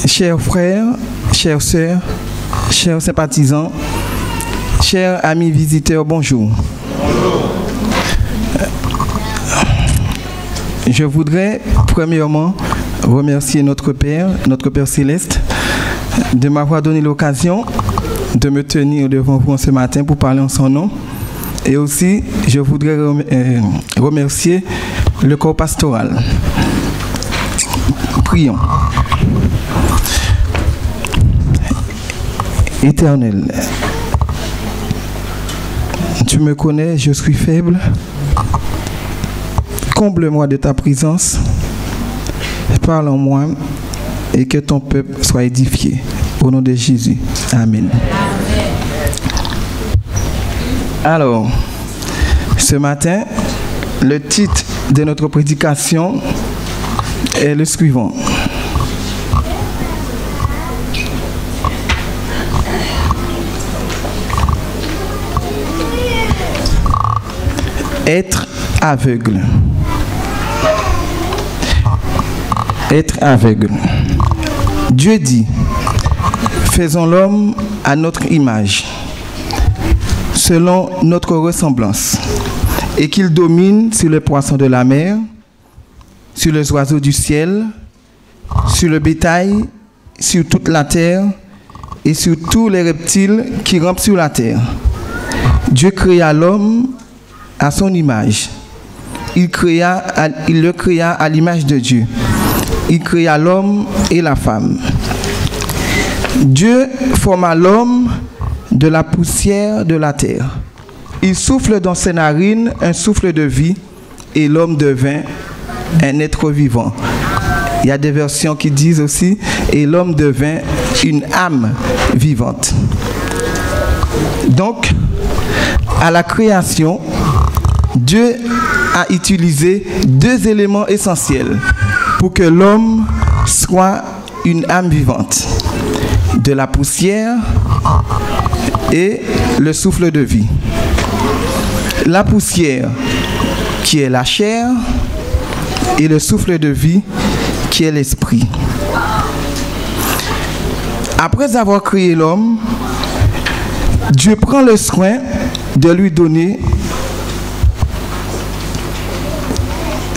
Chers frères, chères sœurs, chers sympathisants, chers amis visiteurs, bonjour. Bonjour. Je voudrais premièrement remercier notre Père Céleste, de m'avoir donné l'occasion de me tenir devant vous ce matin pour parler en son nom. Et aussi, je voudrais remercier le corps pastoral. Prions. Éternel, tu me connais, je suis faible. Comble-moi de ta présence. Parle en moi et que ton peuple soit édifié. Au nom de Jésus. Amen. Alors, ce matin, le titre de notre prédication est le suivant. Être aveugle. Être aveugle. Dieu dit, faisons l'homme à notre image, selon notre ressemblance, et qu'il domine sur les poissons de la mer, sur les oiseaux du ciel, sur le bétail, sur toute la terre, et sur tous les reptiles qui rampent sur la terre. Dieu créa l'homme à son image. Il le créa à l'image de Dieu. Il créa l'homme et la femme. Dieu forma l'homme de la poussière de la terre. Il souffle dans ses narines un souffle de vie et l'homme devint un être vivant. Il y a des versions qui disent aussi et l'homme devint une âme vivante. Donc, à la création, Dieu a utilisé deux éléments essentiels pour que l'homme soit une âme vivante. De la poussière et le souffle de vie. La poussière qui est la chair et le souffle de vie qui est l'esprit. Après avoir créé l'homme, Dieu prend le soin de lui donner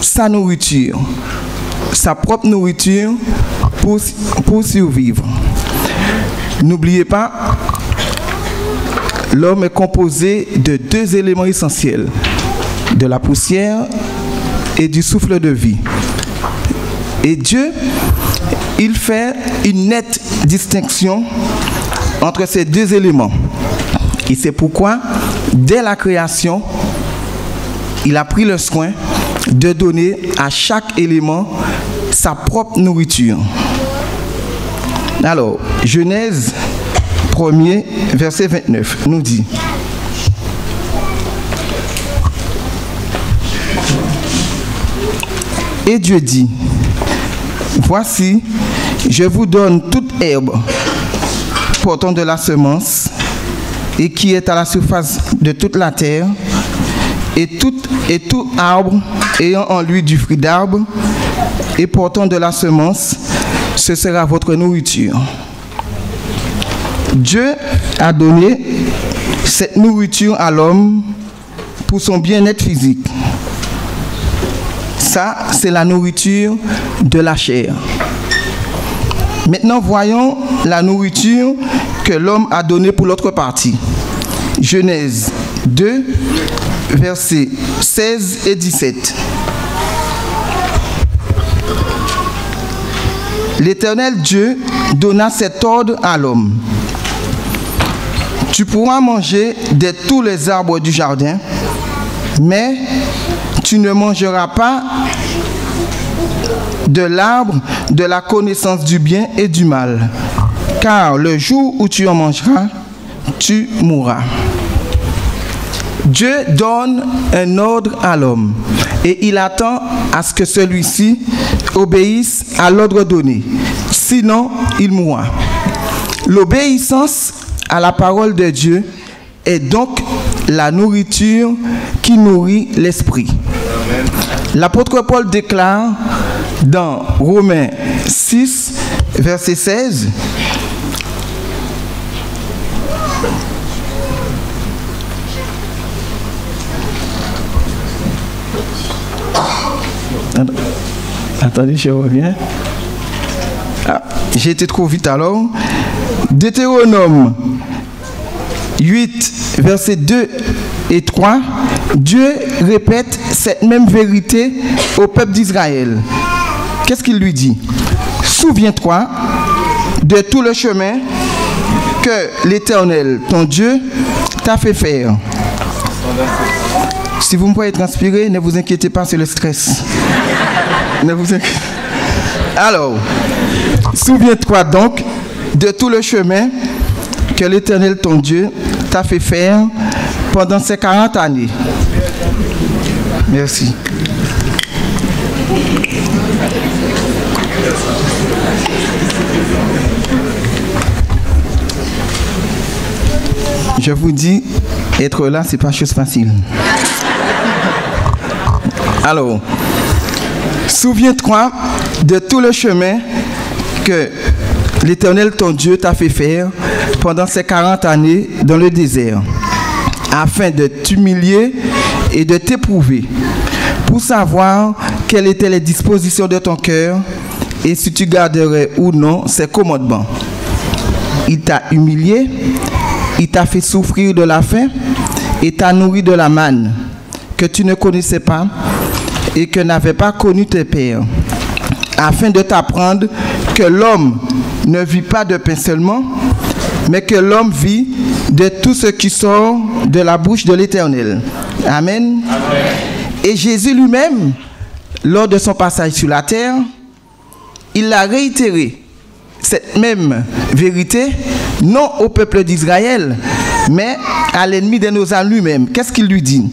sa nourriture, sa propre nourriture pour survivre. N'oubliez pas, l'homme est composé de deux éléments essentiels, de la poussière et du souffle de vie. Et Dieu, il fait une nette distinction entre ces deux éléments. Et c'est pourquoi, dès la création, il a pris le soin de donner à chaque élément sa propre nourriture. Alors, Genèse 1er, verset 29, nous dit: Et Dieu dit, voici, je vous donne toute herbe portant de la semence et qui est à la surface de toute la terre, et tout arbre ayant en lui du fruit d'arbre et portant de la semence, ce sera votre nourriture. Dieu a donné cette nourriture à l'homme pour son bien-être physique. Ça, c'est la nourriture de la chair. Maintenant, voyons la nourriture que l'homme a donnée pour l'autre partie. Genèse 2, versets 16 et 17. L'Éternel Dieu donna cet ordre à l'homme. Tu pourras manger de tous les arbres du jardin, mais tu ne mangeras pas de l'arbre de la connaissance du bien et du mal, car le jour où tu en mangeras, tu mourras. Dieu donne un ordre à l'homme et il attend à ce que celui-ci obéisse à l'ordre donné. Sinon, il mourra. L'obéissance à la parole de Dieu est donc la nourriture qui nourrit l'esprit. L'apôtre Paul déclare dans Romains 6, verset 16. Attendez, je reviens. J'ai été trop vite alors. Deutéronome 8, versets 2 et 3. Dieu répète cette même vérité au peuple d'Israël. Qu'est-ce qu'il lui dit? Souviens-toi de tout le chemin que l'Éternel, ton Dieu, t'a fait faire. Si vous me voyez transpirer, ne vous inquiétez pas, c'est le stress. Ne vous inquiétez. Alors, souviens-toi donc de tout le chemin que l'Éternel, ton Dieu, t'a fait faire pendant ces 40 années. Merci. Je vous dis, être là, c'est pas chose facile. Alors, souviens-toi de tout le chemin que l'Éternel, ton Dieu, t'a fait faire pendant ces 40 années dans le désert, afin de t'humilier et de t'éprouver, pour savoir quelles étaient les dispositions de ton cœur et si tu garderais ou non ses commandements. Il t'a humilié, il t'a fait souffrir de la faim et t'a nourri de la manne que tu ne connaissais pas et que n'avaient pas connu tes pères, afin de t'apprendre que l'homme ne vit pas de pain seulement, mais que l'homme vit de tout ce qui sort de la bouche de l'Éternel. Amen. Amen. Et Jésus lui-même, lors de son passage sur la terre, il a réitéré cette même vérité, non au peuple d'Israël, mais à l'ennemi de nos âmes lui-même. Qu'est-ce qu'il lui dit?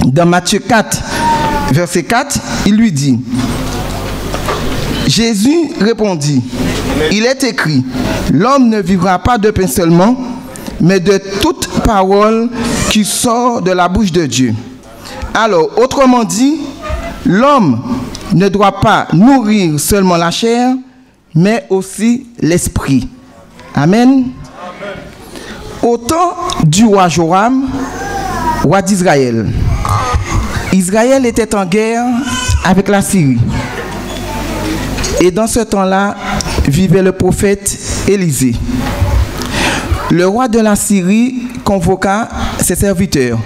Dans Matthieu 4, verset 4, il lui dit, Jésus répondit, il est écrit, l'homme ne vivra pas de pain seulement, mais de toute parole qui sort de la bouche de Dieu. Alors, autrement dit, l'homme ne doit pas nourrir seulement la chair, mais aussi l'esprit. Amen. Amen. Au temps du roi Joram, roi d'Israël, Israël était en guerre avec la Syrie. Et dans ce temps-là, vivait le prophète Élisée. Le roi de la Syrie convoqua ses serviteurs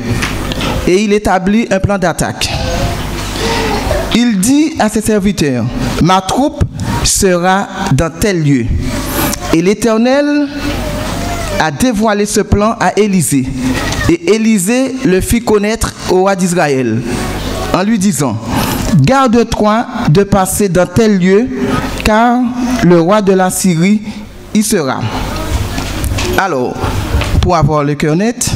et il établit un plan d'attaque. Il dit à ses serviteurs, ma troupe sera dans tel lieu. Et l'Éternel a dévoilé ce plan à Élisée. Et Élisée le fit connaître au roi d'Israël en lui disant, garde-toi de passer dans tel lieu, car le roi de la Syrie y sera. Alors, pour avoir le cœur net,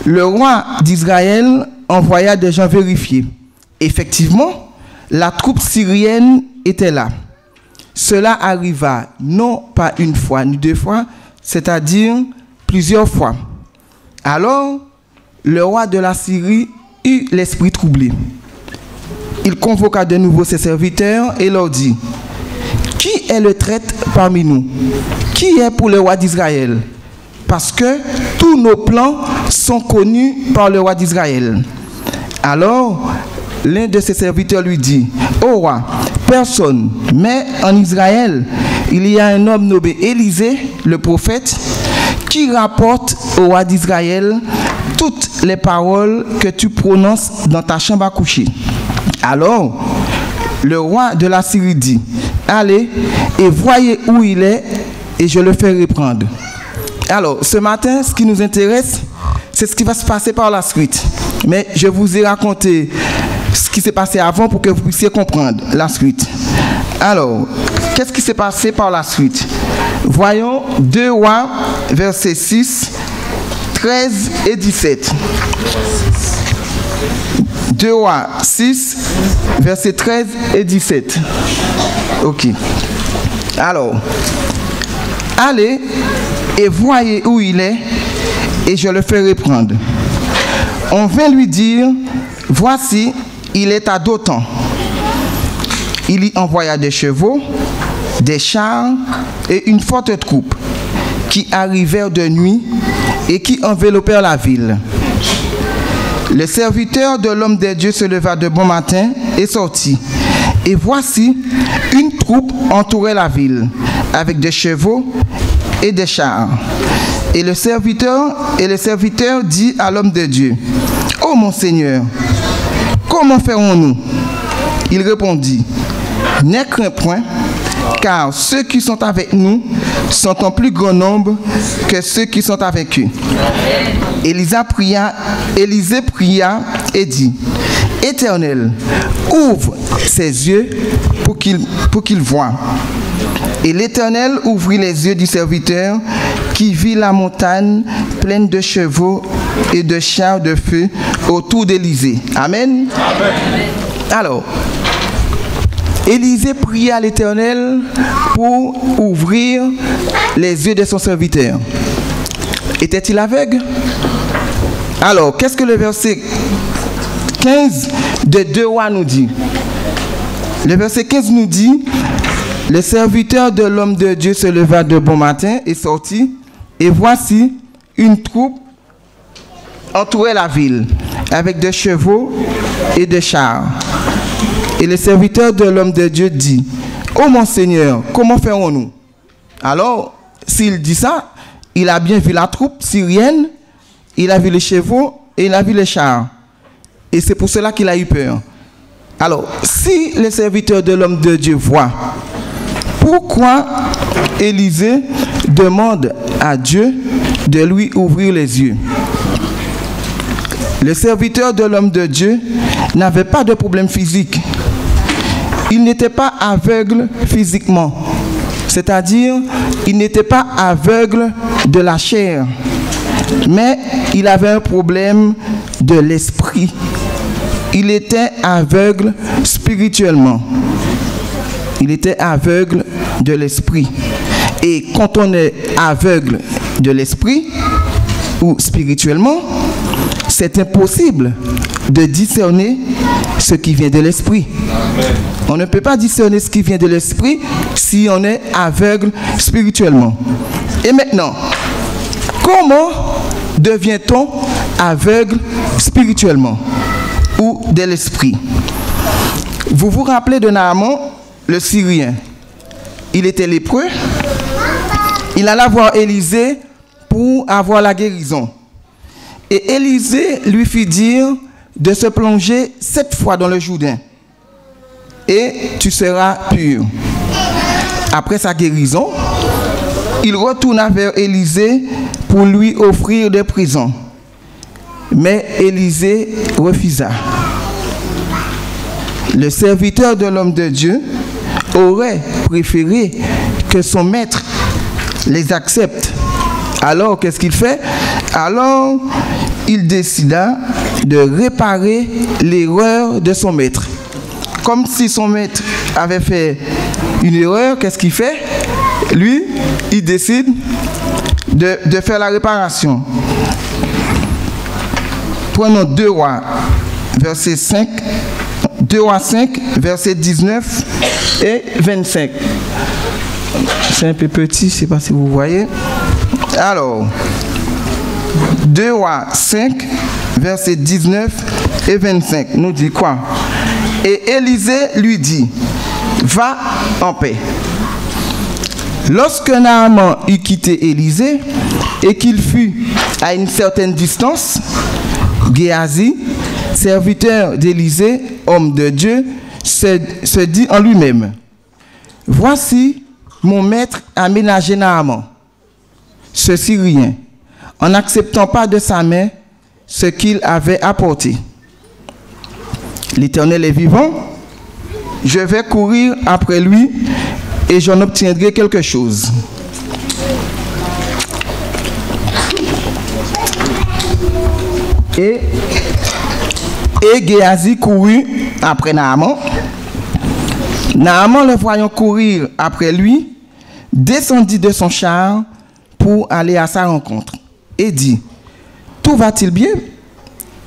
le roi d'Israël envoya des gens vérifier. Effectivement, la troupe syrienne était là. Cela arriva non pas une fois ni deux fois, c'est-à-dire plusieurs fois. Alors, le roi de la Syrie eut l'esprit troublé. Il convoqua de nouveau ses serviteurs et leur dit, qui est le traître parmi nous? Qui est pour le roi d'Israël? Parce que tous nos plans sont connus par le roi d'Israël. Alors, l'un de ses serviteurs lui dit, ô roi, personne, mais en Israël, il y a un homme nommé Élisée, le prophète, qui rapporte au roi d'Israël toutes les paroles que tu prononces dans ta chambre à coucher. Alors, le roi de la Syrie dit, allez et voyez où il est et je le ferai prendre. Alors, ce matin, ce qui nous intéresse, c'est ce qui va se passer par la suite. Mais je vous ai raconté ce qui s'est passé avant pour que vous puissiez comprendre la suite. Alors, qu'est-ce qui s'est passé par la suite? Voyons 2 Rois, versets 6, 13 et 17. 2 Rois 6, versets 13 et 17. Ok. Alors, allez et voyez où il est, et je le ferai prendre. On vint lui dire, voici, il est à Dothan. Il y envoya des chevaux, des chars et une forte troupe qui arrivèrent de nuit et qui enveloppèrent la ville. Le serviteur de l'homme de Dieu se leva de bon matin et sortit. Et voici, une troupe entourait la ville, avec des chevaux et des chars. Et le serviteur dit à l'homme de Dieu, « Ô mon Seigneur, comment ferons-nous » Il répondit, « Ne crains point, car ceux qui sont avec nous sont en plus grand nombre que ceux qui sont avec eux. » Élisée pria et dit, « Éternel, ouvre ses yeux pour qu'il voie. » Et l'Éternel ouvrit les yeux du serviteur qui vit la montagne pleine de chevaux et de chars de feu autour d'Élisée. Amen. Amen. Alors, Élisée pria à l'Éternel pour ouvrir les yeux de son serviteur. Était-il aveugle? Alors, qu'est-ce que le verset 15 de 2 Rois nous dit? Le verset 15 nous dit, « Le serviteur de l'homme de Dieu se leva de bon matin et sortit, et voici une troupe entourait la ville, avec des chevaux et des chars. Et le serviteur de l'homme de Dieu dit, « Ô mon Seigneur, comment ferons-nous » Alors, s'il dit ça, il a bien vu la troupe syrienne, il a vu les chevaux et il a vu les chars. Et c'est pour cela qu'il a eu peur. Alors, si le serviteur de l'homme de Dieu voit, pourquoi Élisée demande à Dieu de lui ouvrir les yeux? Le serviteur de l'homme de Dieu n'avait pas de problème physique. Il n'était pas aveugle physiquement. C'est-à-dire, il n'était pas aveugle de la chair. Mais il avait un problème de l'esprit. Il était aveugle spirituellement. Il était aveugle de l'esprit. Et quand on est aveugle de l'esprit, ou spirituellement, c'est impossible de discerner ce qui vient de l'esprit. On ne peut pas discerner ce qui vient de l'esprit si on est aveugle spirituellement. Et maintenant, comment devient-on aveugle spirituellement ou de l'esprit? Vous vous rappelez de Naaman, le Syrien? Il était lépreux. Il alla voir Élisée pour avoir la guérison. Et Élisée lui fit dire de se plonger 7 fois dans le Jourdain. Et tu seras pur. Après sa guérison, il retourna vers Élisée pour lui offrir des prisons. Mais Élisée refusa. Le serviteur de l'homme de Dieu aurait préféré que son maître les accepte. Alors, qu'est-ce qu'il fait? Alors, il décida de réparer l'erreur de son maître. Comme si son maître avait fait une erreur, qu'est-ce qu'il fait? Lui, il décide de faire la réparation. Prenons 2 Rois, verset 5, 2 Rois 5, verset 19 et 25. C'est un peu petit, je ne sais pas si vous voyez. Alors, 2 Rois 5, verset 19 et 25, nous dit quoi? Et Élisée lui dit, va en paix. Lorsque Naaman eut quitté Élisée et qu'il fut à une certaine distance, Géasi, serviteur d'Élisée, homme de Dieu, se dit en lui-même, voici mon maître a ménagé Naaman, ce Syrien, en n'acceptant pas de sa main ce qu'il avait apporté. L'Éternel est vivant, je vais courir après lui et j'en obtiendrai quelque chose. Et Géasi courut après Naaman. Naaman, le voyant courir après lui, descendit de son char pour aller à sa rencontre et dit, tout va-t-il bien?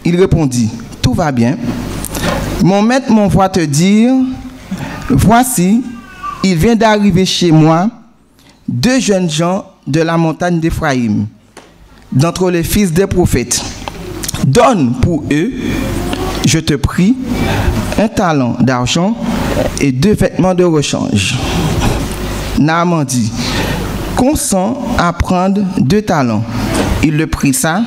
Il répondit, tout va bien. Mon maître m'envoie te dire, voici, il vient d'arriver chez moi 2 jeunes gens de la montagne d'Éphraïm, d'entre les fils des prophètes. Donne pour eux, je te prie, 1 talent d'argent et 2 vêtements de rechange. Naaman dit, consent à prendre 2 talents. Il le prit ça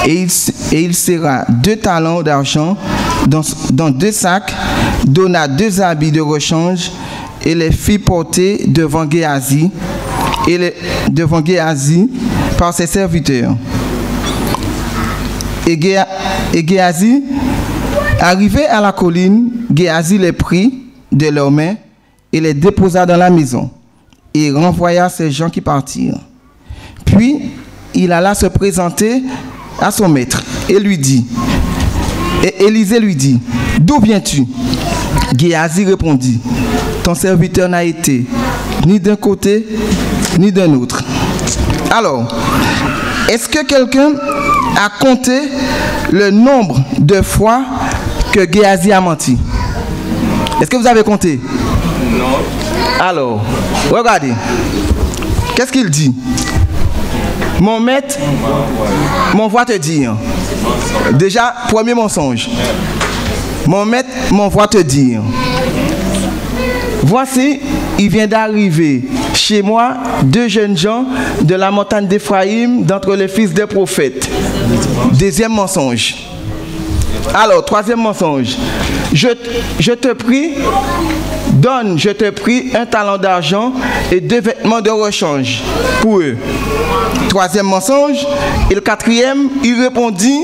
et il serra 2 talents d'argent dans 2 sacs, donna 2 habits de rechange et les fit porter devant Géasi par ses serviteurs. Et Géasi, arrivé à la colline, Géasi les prit de leurs mains et les déposa dans la maison et renvoya ces gens qui partirent. Puis il alla se présenter à son maître et lui dit, et Élisée lui dit, d'où viens-tu? Géasi répondit, ton serviteur n'a été ni d'un côté ni d'un autre. Alors, est-ce que quelqu'un a compté le nombre de fois que Géasi a menti? Est-ce que vous avez compté? Non. Alors, regardez. Qu'est-ce qu'il dit? Mon maître m'envoie te dire. Déjà, premier mensonge. Mon maître m'envoie te dire. Voici, il vient d'arriver chez moi 2 jeunes gens de la montagne d'Éphraïm, d'entre les fils des prophètes. Deuxième mensonge. Alors, troisième mensonge. Je te prie, donne, je te prie, 1 talent d'argent et 2 vêtements de rechange pour eux. Troisième mensonge. Et le quatrième, il répondit,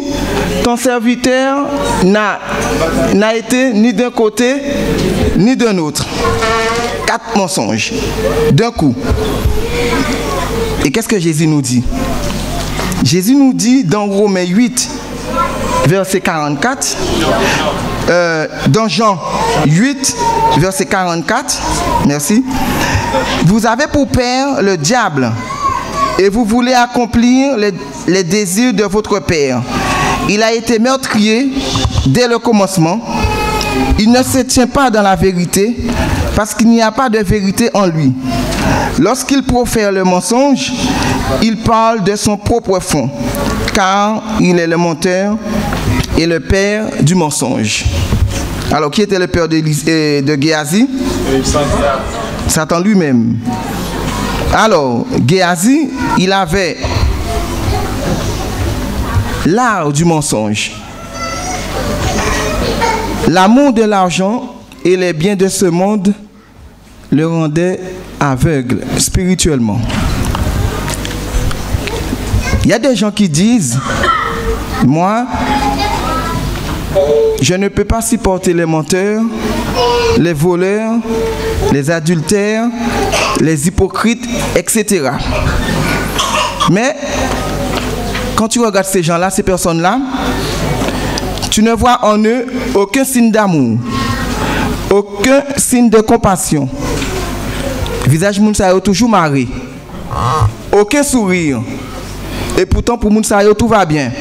ton serviteur n'a été ni d'un côté ni d'un autre. 4 mensonges d'un coup. Et qu'est-ce que Jésus nous dit? Jésus nous dit dans Romains 8, verset 44, dans Jean 8, verset 44, merci. Vous avez pour père le diable et vous voulez accomplir les désirs de votre père. Il a été meurtrier dès le commencement. Il ne se tient pas dans la vérité parce qu'il n'y a pas de vérité en lui. Lorsqu'il profère le mensonge, il parle de son propre fond, car il est le menteur et le père du mensonge. Alors, qui était le père de Géasi? Satan lui-même. Alors, Géasi, il avait l'art du mensonge. L'amour de l'argent et les biens de ce monde le rendaient aveugle spirituellement. Il y a des gens qui disent, moi, je ne peux pas supporter les menteurs, les voleurs, les adultères, les hypocrites, etc. Mais quand tu regardes ces gens-là, ces personnes-là, tu ne vois en eux aucun signe d'amour, aucun signe de compassion. Le visage de Mounsayo toujours marré, aucun sourire. Et pourtant, pour Mounsayo, tout va bien.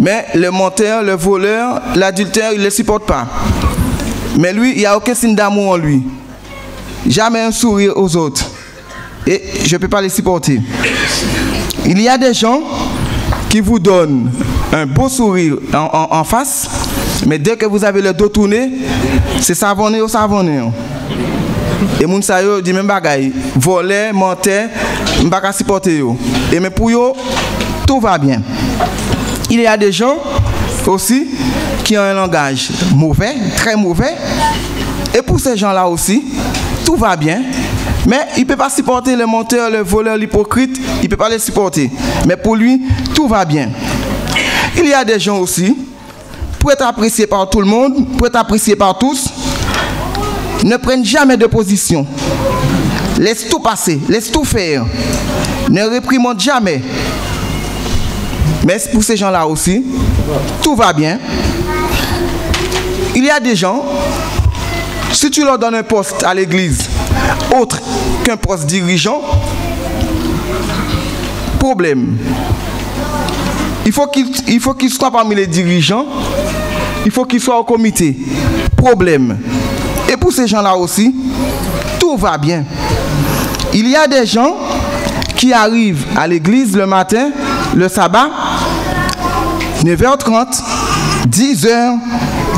Mais le menteur, le voleur, l'adultère, il ne le supporte pas. Mais lui, il n'y a aucun signe d'amour en lui. Jamais un sourire aux autres. Et je ne peux pas les supporter. Il y a des gens qui vous donnent un beau sourire en face, mais dès que vous avez le dos tourné, c'est savonné ou savonné. Et Mounsayo dit même bagaille, voler, menteur, je ne peux pas supporter. Et mais pour eux, tout va bien. Il y a des gens aussi qui ont un langage mauvais, très mauvais. Et pour ces gens-là aussi, tout va bien. Mais il ne peut pas supporter le menteur, le voleur, l'hypocrite. Il ne peut pas les supporter. Mais pour lui, tout va bien. Il y a des gens aussi, pour être appréciés par tout le monde, pour être appréciés par tous, ne prennent jamais de position. Laisse tout passer, laisse tout faire. Ne réprimande jamais. Mais pour ces gens-là aussi, tout va bien. Il y a des gens, si tu leur donnes un poste à l'église, autre qu'un poste dirigeant, problème. Il faut qu'il soit parmi les dirigeants, il faut qu'il soit au comité. Problème. Et pour ces gens-là aussi, tout tout va bien. Il y a des gens qui arrivent à l'église le matin, le sabbat, 9h30, 10h,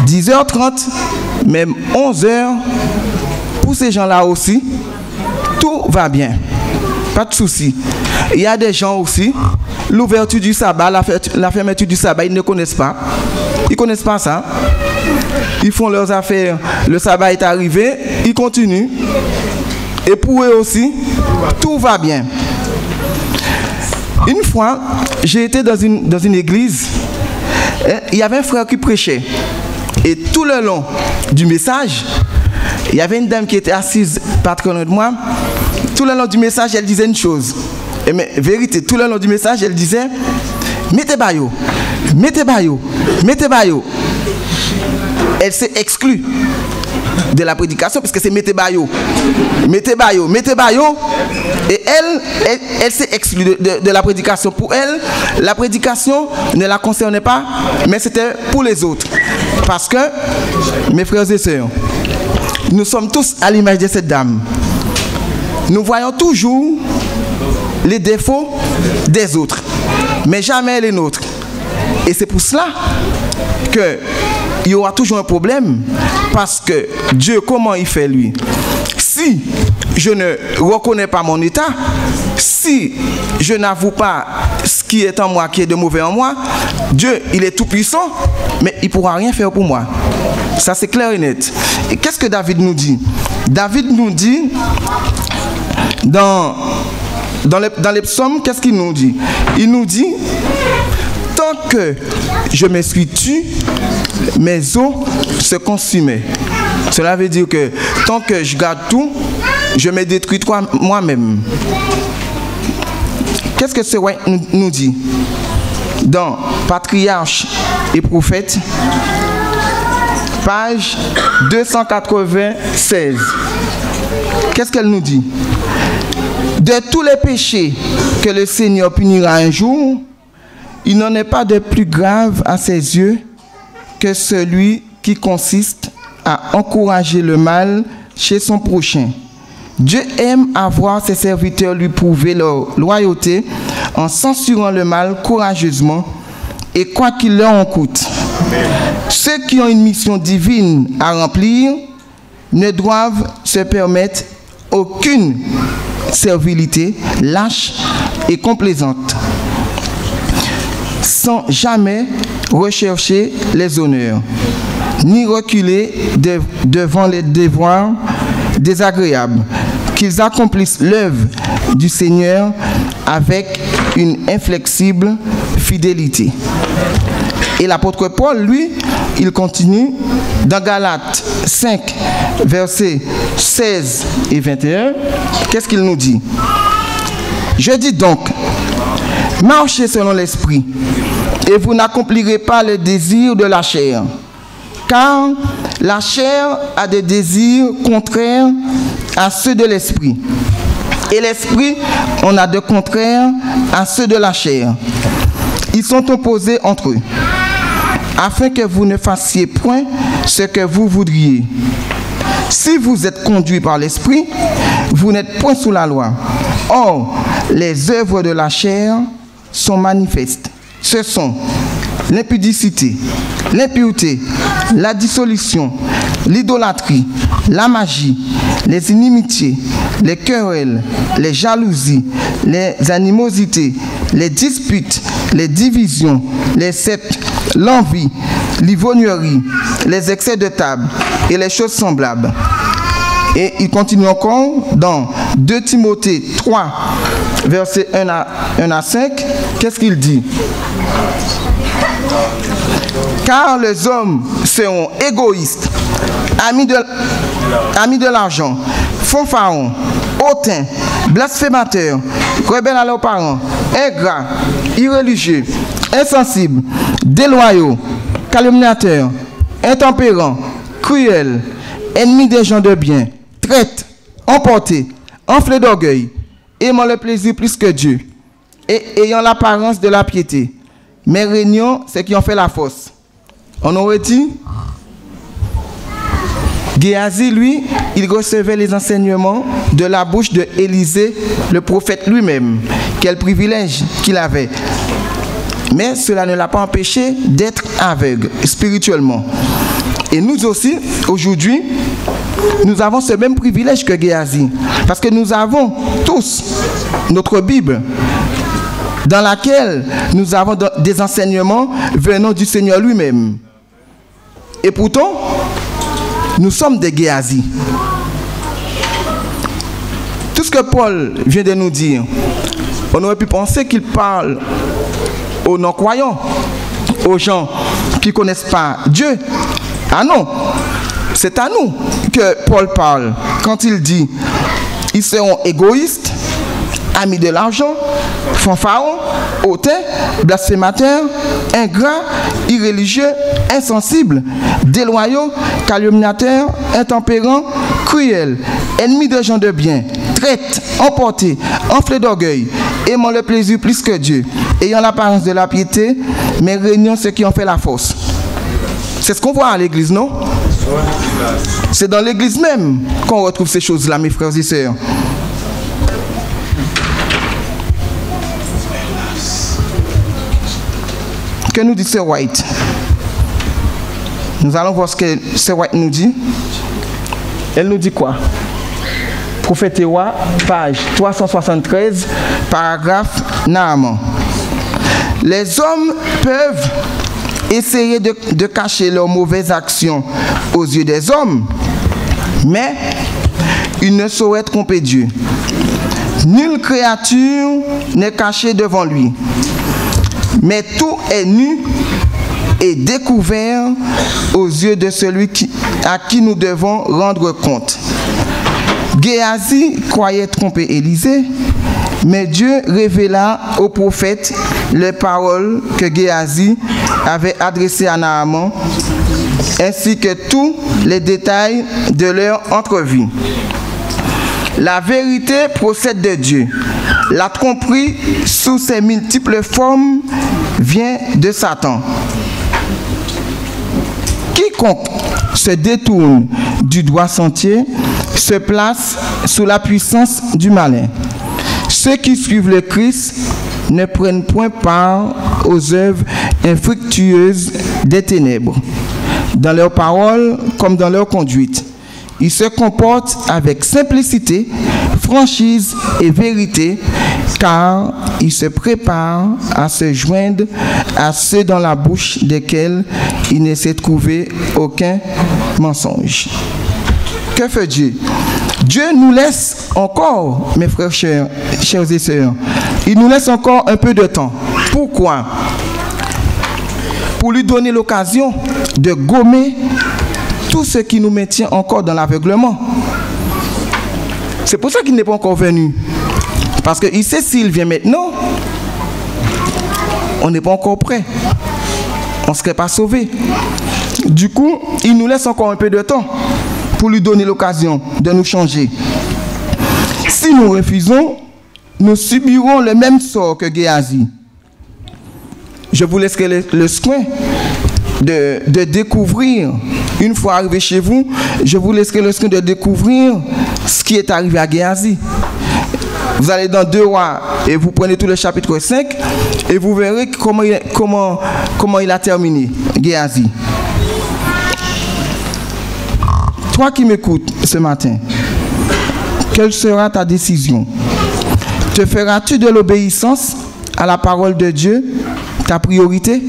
10h30, même 11h. Pour ces gens-là aussi, tout va bien. Pas de souci. Il y a des gens aussi, l'ouverture du sabbat, la fermeture du sabbat, ils ne connaissent pas. Ils ne connaissent pas ça. Ils font leurs affaires, le sabbat est arrivé, ils continuent. Et pour eux aussi, tout va bien. Une fois, j'ai été dans une église, il y avait un frère qui prêchait. Et tout le long du message, il y avait une dame qui était assise pas très loin de moi. Tout le long du message, elle disait une chose. Et mais vérité, tout le long du message, elle disait, mettez bayo, mettez bayo, mettez bayo. Elle s'est exclue de la prédication parce que c'est mettez bayo, mettez bayo, mettez bayo. Et elle s'est exclue de la prédication. Pour elle, la prédication ne la concernait pas, mais c'était pour les autres. Parce que, mes frères et sœurs, nous sommes tous à l'image de cette dame. Nous voyons toujours les défauts des autres, mais jamais les nôtres. Et c'est pour cela qu'il y aura toujours un problème, parce que Dieu, comment il fait lui? Si je ne reconnais pas mon état, si je n'avoue pas ce qui est en moi, qui est de mauvais en moi, Dieu, il est tout puissant, mais il ne pourra rien faire pour moi. Ça, c'est clair et net. Et qu'est-ce que David nous dit? David nous dit, dans les psaumes, qu'est-ce qu'il nous dit? Il nous dit, tant que je me suis tu, mes os se consumaient. Cela veut dire que tant que je garde tout, je me détruis moi-même. Qu'est-ce que ce roi nous dit? Dans Patriarches et Prophètes, page 296. Qu'est-ce qu'elle nous dit? De tous les péchés que le Seigneur punira un jour, il n'en est pas de plus grave à ses yeux que celui qui consiste à encourager le mal chez son prochain. Dieu aime avoir ses serviteurs lui prouver leur loyauté en censurant le mal courageusement et quoi qu'il leur en coûte. Ceux qui ont une mission divine à remplir ne doivent se permettre aucune servilité lâche et complaisante, sans jamais rechercher les honneurs, ni reculer devant les devoirs désagréables, qu'ils accomplissent l'œuvre du Seigneur avec une inflexible fidélité. Et l'apôtre Paul, lui, il continue dans Galates 5, versets 16 et 21. Qu'est-ce qu'il nous dit? Je dis donc, marchez selon l'esprit, et vous n'accomplirez pas le désir de la chair. Car la chair a des désirs contraires à ceux de l'esprit. Et l'esprit en a de contraires à ceux de la chair. Ils sont opposés entre eux, afin que vous ne fassiez point ce que vous voudriez. Si vous êtes conduits par l'esprit, vous n'êtes point sous la loi. Or, les œuvres de la chair sont manifestes. Ce sont l'impudicité, l'impureté, la dissolution, l'idolâtrie, la magie, les inimitiés, les querelles, les jalousies, les animosités, les disputes, les divisions, les sectes, l'envie, l'ivrognerie, les excès de table et les choses semblables. Et il continue encore dans 2 Timothée 3, versets 1 à 5. Qu'est-ce qu'il dit? Car les hommes seront égoïstes, amis de l'argent, fanfarons, hautains, blasphémateurs, rebelles à leurs parents, ingrats, irréligieux, insensibles, déloyaux, calomniateurs, intempérants, cruels, ennemis des gens de bien, traîtres, emportés, enflés d'orgueil, aimant le plaisir plus que Dieu, et ayant l'apparence de la piété, mais régnant ceux qui ont fait la force. On aurait dit, Géasi, lui, il recevait les enseignements de la bouche de Élisée, le prophète lui-même. Quel privilège qu'il avait. Mais cela ne l'a pas empêché d'être aveugle spirituellement. Et nous aussi, aujourd'hui, nous avons ce même privilège que Géasi. Parce que nous avons tous notre Bible, dans laquelle nous avons des enseignements venant du Seigneur lui-même. Et pourtant, nous sommes des Géasi. Tout ce que Paul vient de nous dire, on aurait pu penser qu'il parle aux non-croyants, aux gens qui ne connaissent pas Dieu. Ah non, c'est à nous que Paul parle quand il dit ils seront égoïstes, amis de l'argent, fanfarons, hautains, blasphémateurs, ingrats, irréligieux, insensibles, déloyaux, calomniateurs, intempérants, cruels, ennemis de gens de bien, traites, emportés, enflés d'orgueil, aimant le plaisir plus que Dieu, ayant l'apparence de la piété, mais régnant ceux qui en fait la force. C'est ce qu'on voit à l'église, non? C'est dans l'église même qu'on retrouve ces choses-là, mes frères et sœurs. Que nous dit Sir White? Nous allons voir ce que Sir White nous dit. Elle nous dit quoi? Prophète Ewa, page 373, paragraphe Naaman. Les hommes peuvent essayer de cacher leurs mauvaises actions aux yeux des hommes, mais ils ne sauraient tromper Dieu. Nulle créature n'est cachée devant lui, mais tout est nu et découvert aux yeux de celui à qui nous devons rendre compte. Géasi croyait tromper Élisée, mais Dieu révéla au prophète les paroles que Géasi avait adressées à Naaman, ainsi que tous les détails de leur entrevue. La vérité procède de Dieu. La tromperie sous ses multiples formes vient de Satan. Quiconque se détourne du droit sentier se place sous la puissance du malin. Ceux qui suivent le Christ ne prennent point part aux œuvres infructueuses des ténèbres, dans leurs paroles comme dans leur conduite. Ils se comportent avec simplicité, franchise et vérité, car ils se préparent à se joindre à ceux dans la bouche desquels il ne s'est trouvé aucun mensonge. Que fait Dieu? Dieu nous laisse encore, mes frères chers et sœurs, il nous laisse encore un peu de temps. Pourquoi? Pour lui donner l'occasion de gommer tout ce qui nous maintient encore dans l'aveuglement. C'est pour ça qu'il n'est pas encore venu. Parce qu'il sait s'il vient maintenant, on n'est pas encore prêt. On ne serait pas sauvé. Du coup, il nous laisse encore un peu de temps pour lui donner l'occasion de nous changer. Si nous refusons, nous subirons le même sort que Géasi. Je vous laisserai le soin de découvrir, une fois arrivé chez vous, je vous laisserai le soin de découvrir ce qui est arrivé à Géasi. Vous allez dans 2 Rois et vous prenez tout le chapitre 5 et vous verrez comment il a terminé, Géasi. Toi qui m'écoutes ce matin, quelle sera ta décision? Te feras-tu de l'obéissance à la parole de Dieu ta priorité?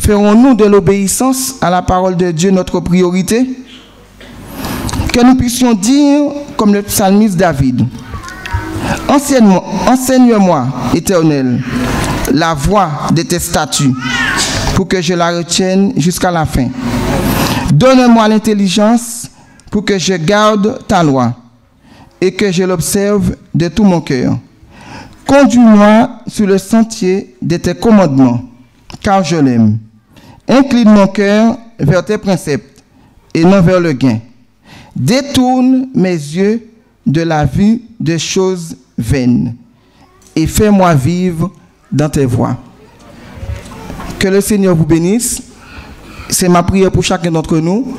Ferons-nous de l'obéissance à la parole de Dieu notre priorité? Que nous puissions dire, comme le psalmiste David, « Enseigne-moi, Éternel, la voie de tes statuts, pour que je la retienne jusqu'à la fin. Donne-moi l'intelligence pour que je garde ta loi et que je l'observe de tout mon cœur. Conduis-moi sur le sentier de tes commandements, car je l'aime. Incline mon cœur vers tes préceptes et non vers le gain. Détourne mes yeux de la vue des choses vaines et fais-moi vivre dans tes voies. » Que le Seigneur vous bénisse. C'est ma prière pour chacun d'entre nous.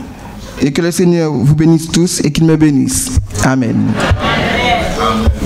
Et que le Seigneur vous bénisse tous et qu'il me bénisse. Amen.